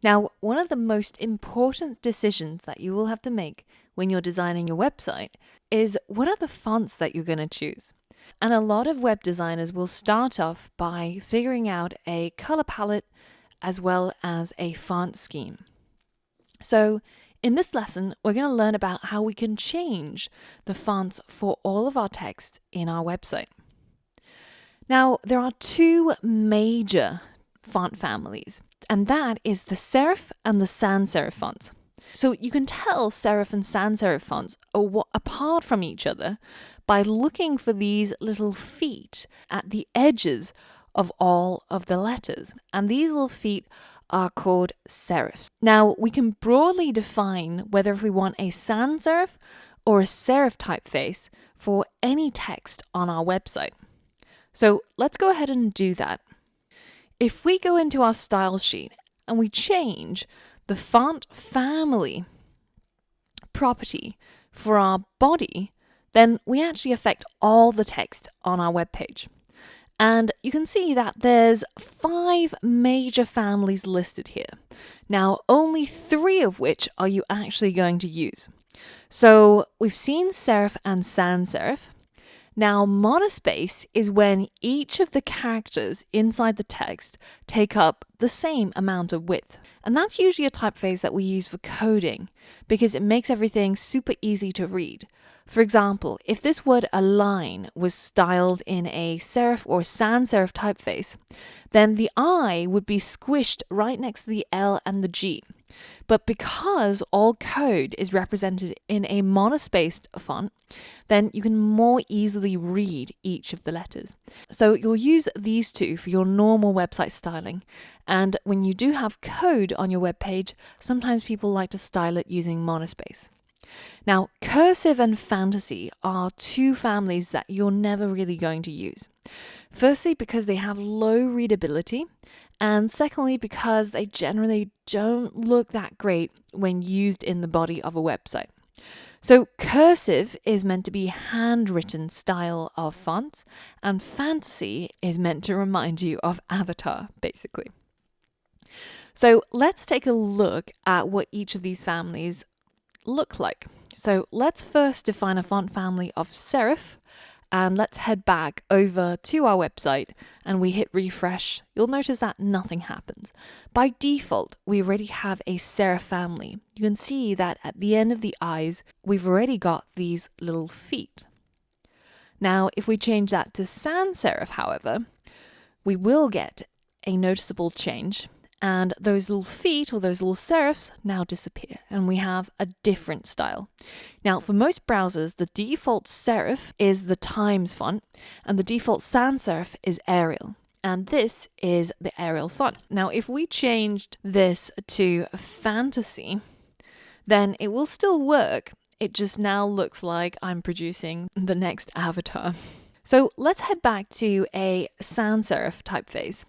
Now, one of the most important decisions that you will have to make when you're designing your website is what are the fonts that you're going to choose? And a lot of web designers will start off by figuring out a color palette as well as a font scheme. So in this lesson, we're going to learn about how we can change the fonts for all of our text in our website. Now, there are two major font families, and that is the serif and the sans serif fonts. So you can tell serif and sans serif fonts are apart from each other by looking for these little feet at the edges of all of the letters. And these little feet are called serifs. Now, we can broadly define whether if we want a sans serif or a serif typeface for any text on our website. So let's go ahead and do that. If we go into our style sheet and we change the font family property for our body, then we actually affect all the text on our web page. And you can see that there's 5 major families listed here. Now, only 3 of which are you actually going to use. So we've seen serif and sans serif. Now, monospace is when each of the characters inside the text take up the same amount of width. And that's usually a typeface that we use for coding because it makes everything super easy to read. For example, if this word align was styled in a serif or sans serif typeface, then the I would be squished right next to the L and the G. But because all code is represented in a monospaced font, then you can more easily read each of the letters. So you'll use these two for your normal website styling. And when you do have code on your web page, sometimes people like to style it using monospace. Now, cursive and fantasy are 2 families that you're never really going to use. Firstly, because they have low readability, and secondly, because they generally don't look that great when used in the body of a website. So cursive is meant to be handwritten style of fonts, and fantasy is meant to remind you of Avatar, basically. So let's take a look at what each of these families look like. So let's first define a font family of serif, and let's head back over to our website and we hit refresh. You'll notice that nothing happens. By default, we already have a serif family. You can see that at the end of the eyes, we've already got these little feet. Now, if we change that to sans serif, however, we will get a noticeable change. And those little feet or those little serifs now disappear and we have a different style. Now, for most browsers, the default serif is the Times font and the default sans serif is Arial. And this is the Arial font. Now, if we changed this to fantasy, then it will still work. It just now looks like I'm producing the next Avatar. So let's head back to a sans serif typeface.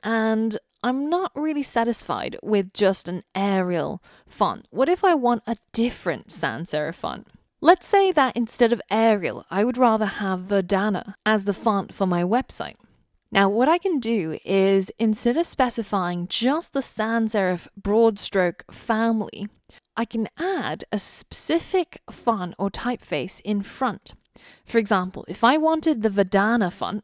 And I'm not really satisfied with just an Arial font. What if I want a different sans serif font? Let's say that instead of Arial, I would rather have Verdana as the font for my website. Now, what I can do is, instead of specifying just the sans serif broad stroke family, I can add a specific font or typeface in front. For example, if I wanted the Verdana font,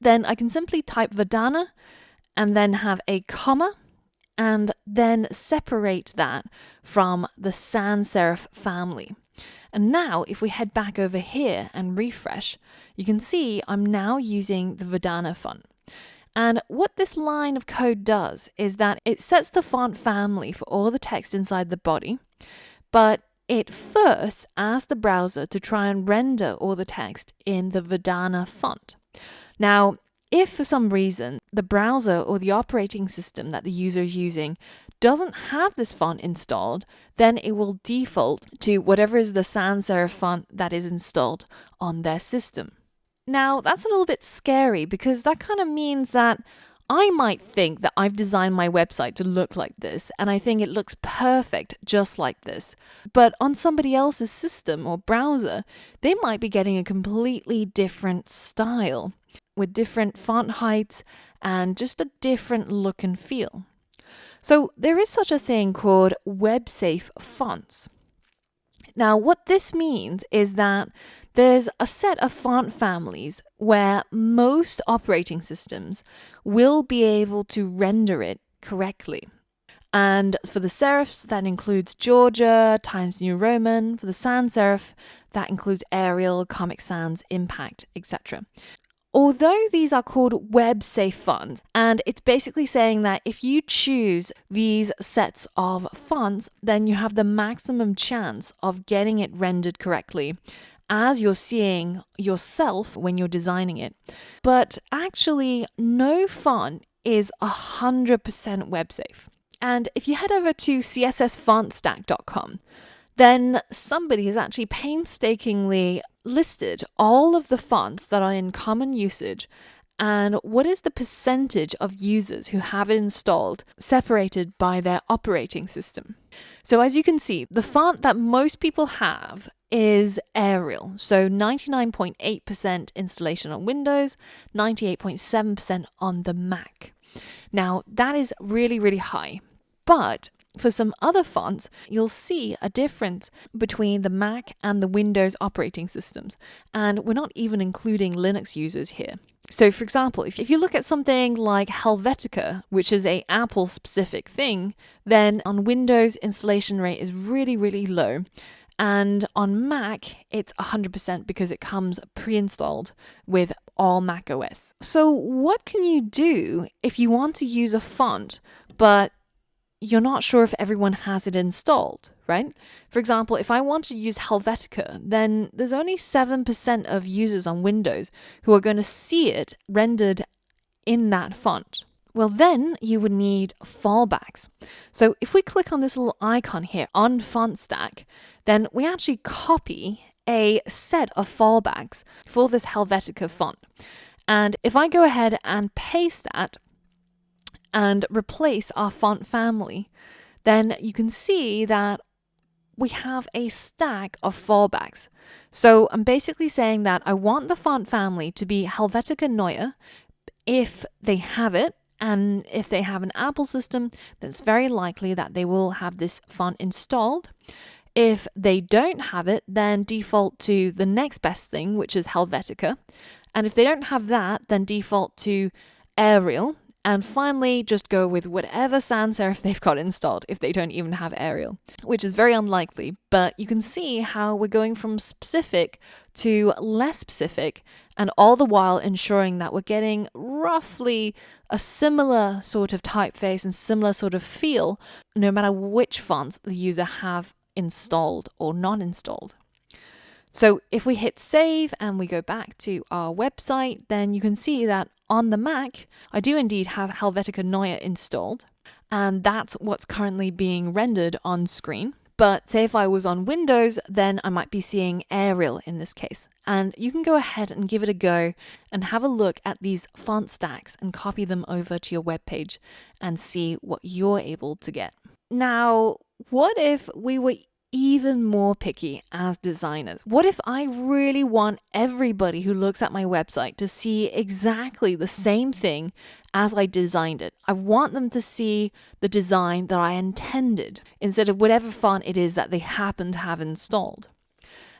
then I can simply type Verdana and then have a comma and then separate that from the sans serif family. And now if we head back over here and refresh, you can see I'm now using the Verdana font. And what this line of code does is that it sets the font family for all the text inside the body, but it first asks the browser to try and render all the text in the Verdana font. Now, if for some reason the browser or the operating system that the user is using doesn't have this font installed, then it will default to whatever is the sans serif font that is installed on their system. Now, that's a little bit scary because that kind of means that I might think that I've designed my website to look like this, and I think it looks perfect just like this. But on somebody else's system or browser, they might be getting a completely different style with different font heights and just a different look and feel. So there is such a thing called web-safe fonts. Now, what this means is that there's a set of font families where most operating systems will be able to render it correctly. And for the serifs, that includes Georgia, Times New Roman. For the sans serif, that includes Arial, Comic Sans, Impact, etc. Although these are called web-safe fonts, and it's basically saying that if you choose these sets of fonts, then you have the maximum chance of getting it rendered correctly as you're seeing yourself when you're designing it. But actually, no font is 100% web-safe. And if you head over to cssfontstack.com, then somebody has actually painstakingly listed all of the fonts that are in common usage and what is the percentage of users who have it installed separated by their operating system. So as you can see, the font that most people have is Arial. So 99.8% installation on Windows, 98.7% on the Mac. Now that is really, really high. But for some other fonts, you'll see a difference between the Mac and the Windows operating systems. And we're not even including Linux users here. So for example, if you look at something like Helvetica, which is an Apple specific thing, then on Windows installation rate is really, really low. And on Mac, it's 100% because it comes pre-installed with all Mac OS. So what can you do if you want to use a font, but you're not sure if everyone has it installed, right? For example, if I want to use Helvetica, then there's only 7% of users on Windows who are going to see it rendered in that font. Well, then you would need fallbacks. So if we click on this little icon here on FontStack, then we actually copy a set of fallbacks for this Helvetica font. And if I go ahead and paste that, and replace our font family, then you can see that we have a stack of fallbacks. So I'm basically saying that I want the font family to be Helvetica Neue if they have it, and if they have an Apple system, then it's very likely that they will have this font installed. If they don't have it, then default to the next best thing, which is Helvetica. And if they don't have that, then default to Arial. And finally, just go with whatever sans serif they've got installed if they don't even have Arial, which is very unlikely. But you can see how we're going from specific to less specific, and all the while ensuring that we're getting roughly a similar sort of typeface and similar sort of feel, no matter which fonts the user have installed or not installed. So if we hit save and we go back to our website, then you can see that on the Mac, I do indeed have Helvetica Neue installed, and that's what's currently being rendered on screen. But say if I was on Windows, then I might be seeing Arial in this case. And you can go ahead and give it a go and have a look at these font stacks and copy them over to your web page and see what you're able to get. Now, what if we were even more picky as designers? What if I really want everybody who looks at my website to see exactly the same thing as I designed it? I want them to see the design that I intended instead of whatever font it is that they happen to have installed.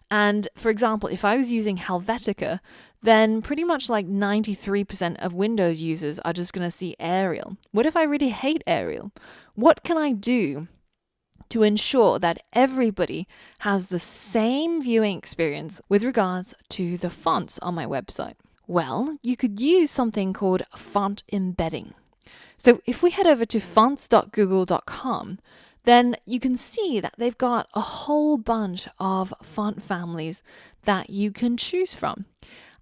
And for example, if I was using Helvetica, then pretty much like 93% of Windows users are just going to see Arial. What if I really hate Arial? What can I do to ensure that everybody has the same viewing experience with regards to the fonts on my website? Well, you could use something called font embedding. So if we head over to fonts.google.com, then you can see that they've got a whole bunch of font families that you can choose from.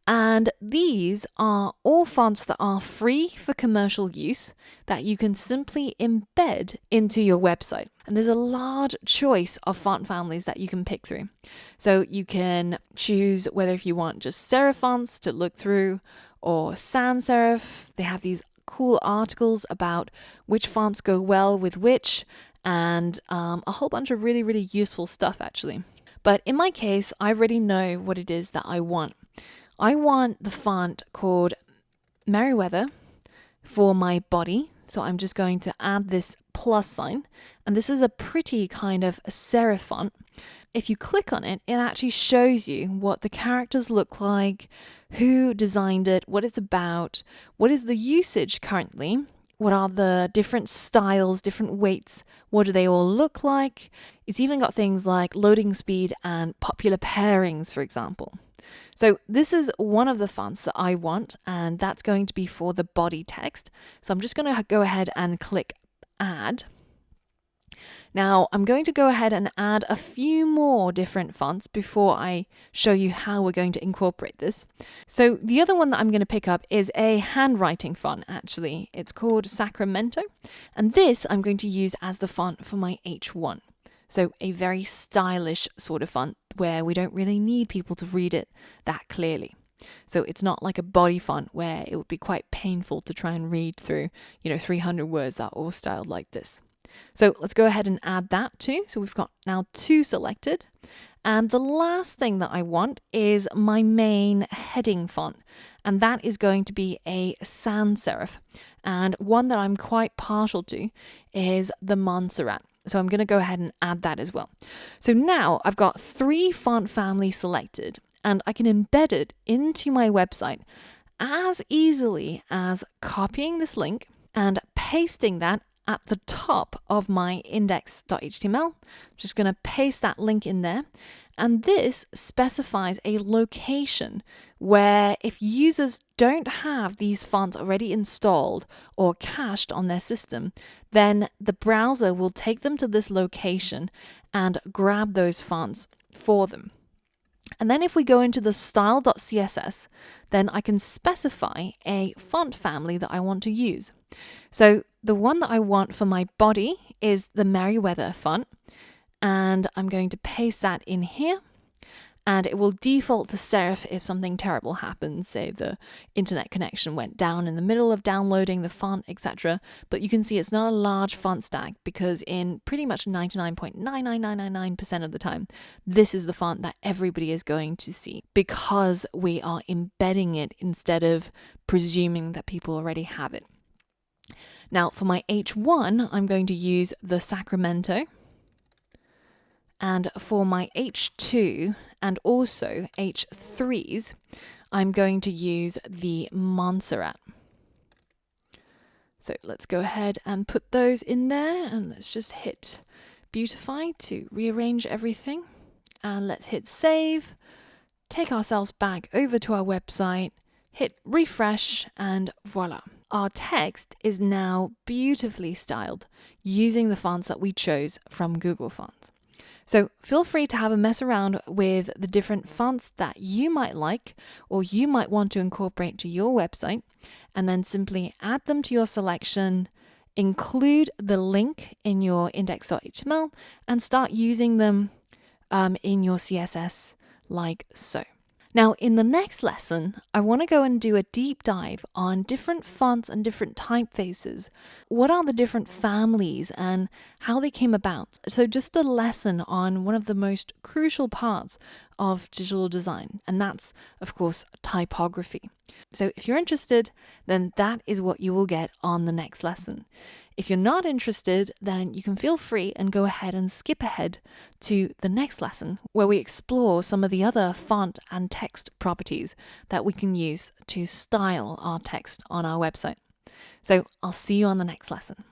And these are all fonts that are free for commercial use that you can simply embed into your website. And there's a large choice of font families that you can pick through. So you can choose whether if you want just serif fonts to look through or sans serif. They have these cool articles about which fonts go well with which, and a whole bunch of really, really useful stuff actually. But in my case, I already know what it is that I want. I want the font called Merriweather for my body. So I'm just going to add this plus sign, and this is a pretty kind of serif font. If you click on it, it actually shows you what the characters look like, who designed it, what it's about, what is the usage currently, what are the different styles, different weights, what do they all look like. It's even got things like loading speed and popular pairings, for example. So this is one of the fonts that I want, and that's going to be for the body text. So I'm just going to go ahead and click add. Now I'm going to go ahead and add a few more different fonts before I show you how we're going to incorporate this. So the other one that I'm going to pick up is a handwriting font, actually. It's called Sacramento, and this I'm going to use as the font for my H1. So a very stylish sort of font where we don't really need people to read it that clearly. So it's not like a body font where it would be quite painful to try and read through, 300 words that are all styled like this. So let's go ahead and add that too. So we've got now 2 selected. And the last thing that I want is my main heading font. And that is going to be a sans serif. And one that I'm quite partial to is the Montserrat. So I'm going to go ahead and add that as well. So now I've got 3 font families selected, and I can embed it into my website as easily as copying this link and pasting that at the top of my index.html. I'm just going to paste that link in there. And this specifies a location where if users don't have these fonts already installed or cached on their system, then the browser will take them to this location and grab those fonts for them. And then if we go into the style.css, then I can specify a font family that I want to use. So the one that I want for my body is the Merriweather font, and I'm going to paste that in here, and it will default to serif if something terrible happens, say the internet connection went down in the middle of downloading the font, etc. But you can see it's not a large font stack because in pretty much 99.99999% of the time, this is the font that everybody is going to see because we are embedding it instead of presuming that people already have it. Now for my H1, I'm going to use the Sacramento. And for my H2 and also H3s, I'm going to use the Montserrat. So let's go ahead and put those in there, and let's just hit Beautify to rearrange everything. And let's hit save, take ourselves back over to our website, hit refresh, and voila. Our text is now beautifully styled using the fonts that we chose from Google Fonts. So feel free to have a mess around with the different fonts that you might like or you might want to incorporate to your website, and then simply add them to your selection, include the link in your index.html, and start using them in your CSS like so. Now, in the next lesson, I want to go and do a deep dive on different fonts and different typefaces. What are the different families and how they came about? So just a lesson on one of the most crucial parts of digital design, and that's, of course, typography. So if you're interested, then that is what you will get on the next lesson. If you're not interested, then you can feel free and go ahead and skip ahead to the next lesson where we explore some of the other font and text properties that we can use to style our text on our website. So I'll see you on the next lesson.